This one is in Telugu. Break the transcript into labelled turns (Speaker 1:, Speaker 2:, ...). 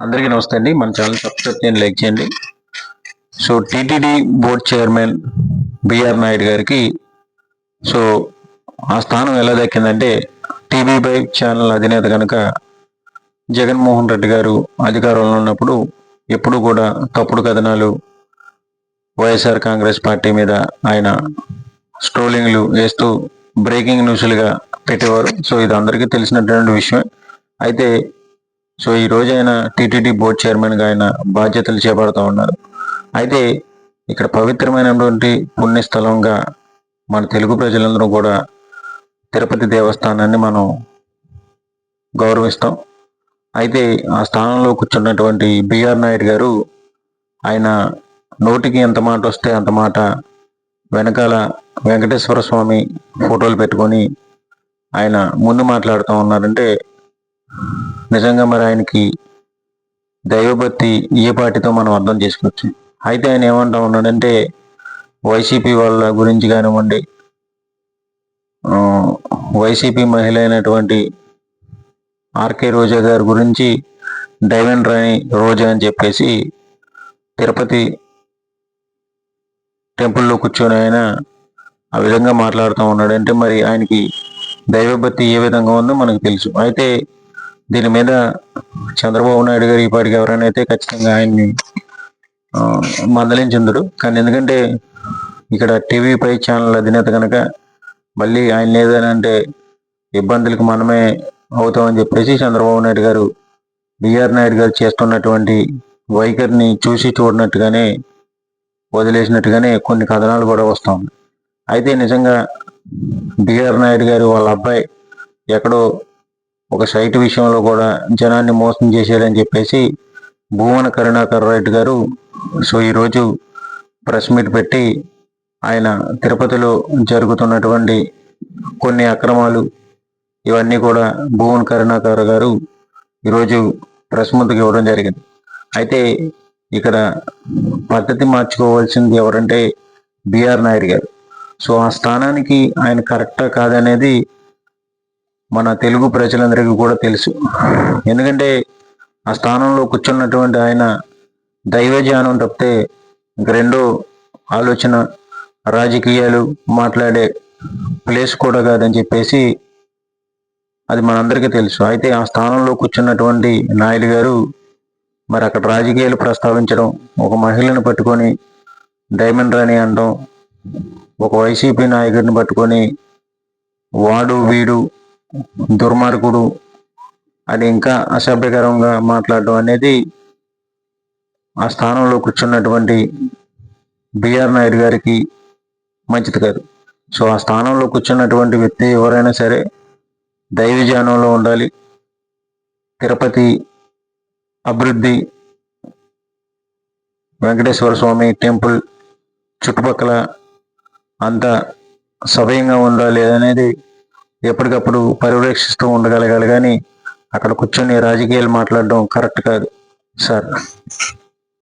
Speaker 1: అందరికీ నమస్తే అండి. మన ఛానల్ సబ్స్క్రైబ్ చేయండి, లైక్ చేయండి. So TTD board chairman B R Naidu గారికి సో ఆ స్థానం ఎలా దక్కిందంటే టీవీ5 ఛానల్ అధినేత కనుక జగన్మోహన్ రెడ్డి గారు అధికారంలో ఉన్నప్పుడు ఎప్పుడు కూడా తప్పుడు కథనాలు వైఎస్ఆర్ కాంగ్రెస్ పార్టీ మీద ఆయన స్ట్రోలింగ్లు వేస్తూ బ్రేకింగ్ న్యూస్లుగా పెట్టేవారు. సో ఇది అందరికీ తెలిసినటువంటి విషయం. అయితే సో ఈ రోజు ఆయన టీటీడీ బోర్డ్ చైర్మన్గా ఆయన బాధ్యతలు చేపడుతూ ఉన్నారు. అయితే ఇక్కడ పవిత్రమైనటువంటి పుణ్యస్థలంగా మన తెలుగు ప్రజలందరూ కూడా తిరుపతి దేవస్థానాన్ని మనం గౌరవిస్తాం. అయితే ఆ స్థానంలో కూర్చున్నటువంటి బిఆర్ నాయుడు గారు ఆయన నోటికి ఎంత మాట వస్తే అంత మాట వెనకాల వెంకటేశ్వర స్వామి ఫోటోలు పెట్టుకొని ఆయన ముందు మాట్లాడుతూ ఉన్నారంటే నిజంగా మరి ఆయనకి దైవభక్తి ఏ పాటితో మనం అర్థం చేసుకోవచ్చు. అయితే ఆయన ఏమంటా ఉన్నాడంటే వైసీపీ వాళ్ళ గురించి కానివ్వండి, వైసీపీ మహిళ అయినటువంటి ఆర్కే రోజా గారి గురించి డైమండ్ రాణి రోజా అని చెప్పేసి తిరుపతి టెంపుల్లో కూర్చొని ఆయన ఆ విధంగా మాట్లాడుతూ ఉన్నాడంటే మరి ఆయనకి దైవభక్తి ఏ విధంగా ఉందో మనకు తెలుసు. అయితే దీని మీద చంద్రబాబు నాయుడు గారు ఈ పాటికి ఎవరైనా అయితే ఖచ్చితంగా ఆయన్ని మందలించుందరు. కానీ ఎందుకంటే ఇక్కడ టీవీ5 ఛానల్ అధినేత కనుక మళ్ళీ ఆయన లేదనంటే ఇబ్బందులకు మనమే అవుతామని చెప్పేసి చంద్రబాబు నాయుడు గారు బిఆర్ నాయుడు గారు చేస్తున్నటువంటి వైఖరిని చూసి చూడనట్టుగానే వదిలేసినట్టుగానే కొన్ని కథనాలు కూడా వస్తూ ఉన్నాయి. అయితే నిజంగా బిఆర్ నాయుడు గారు వాళ్ళ అబ్బాయి ఎక్కడో ఒక సైట్ విషయంలో కూడా జనాన్ని మోసం చేశాడని చెప్పేసి భూమన కరుణాకర్ రెడ్డి గారు సో ఈరోజు ప్రెస్ మీట్ పెట్టి ఆయన తిరుపతిలో జరుగుతున్నటువంటి కొన్ని అక్రమాలు ఇవన్నీ కూడా భూమన కరుణాకర్ గారు ఈరోజు ప్రెస్ ముందుకు ఇవ్వడం జరిగింది. అయితే ఇక్కడ పద్ధతి మార్చుకోవాల్సింది ఎవరంటే బిఆర్ నాయుడు గారు. సో ఆ స్థానానికి ఆయన కరెక్టా కాదనేది మన తెలుగు ప్రజలందరికీ కూడా తెలుసు. ఎందుకంటే ఆ స్థానంలో కూర్చున్నటువంటి ఆయన దైవజ్ఞానం తప్పితే ఇంక రెండో ఆలోచన రాజకీయాలు మాట్లాడే ప్లేస్ కూడా కాదని చెప్పేసి అది మనందరికీ తెలుసు. అయితే ఆ స్థానంలో కూర్చున్నటువంటి నాయుడు గారు మరి అక్కడ రాజకీయాలు ప్రస్తావించడం, ఒక మహిళను పట్టుకొని డైమండ్ రాణి అనడం, ఒక వైసీపీ నాయకుడిని పట్టుకొని వాడు వీడు దుర్మార్గుడు అది ఇంకా అసభ్యకరంగా మాట్లాడడం అనేది ఆ స్థానంలో కూర్చున్నటువంటి బిఆర్ నాయుడు గారికి మంచిది కాదు. సో ఆ స్థానంలో కూర్చున్నటువంటి వ్యక్తి ఎవరైనా సరే దైవజానంలో ఉండాలి. తిరుపతి అభివృద్ధి, వెంకటేశ్వర స్వామి టెంపుల్ చుట్టుపక్కల అంతా సవ్యంగా ఉండాలి అనేది ఎప్పటికప్పుడు పర్యవేక్షిస్తూ ఉండగలగాలి. కానీ అక్కడ కూర్చొని రాజకీయాలు మాట్లాడడం కరెక్ట్ కాదు సార్.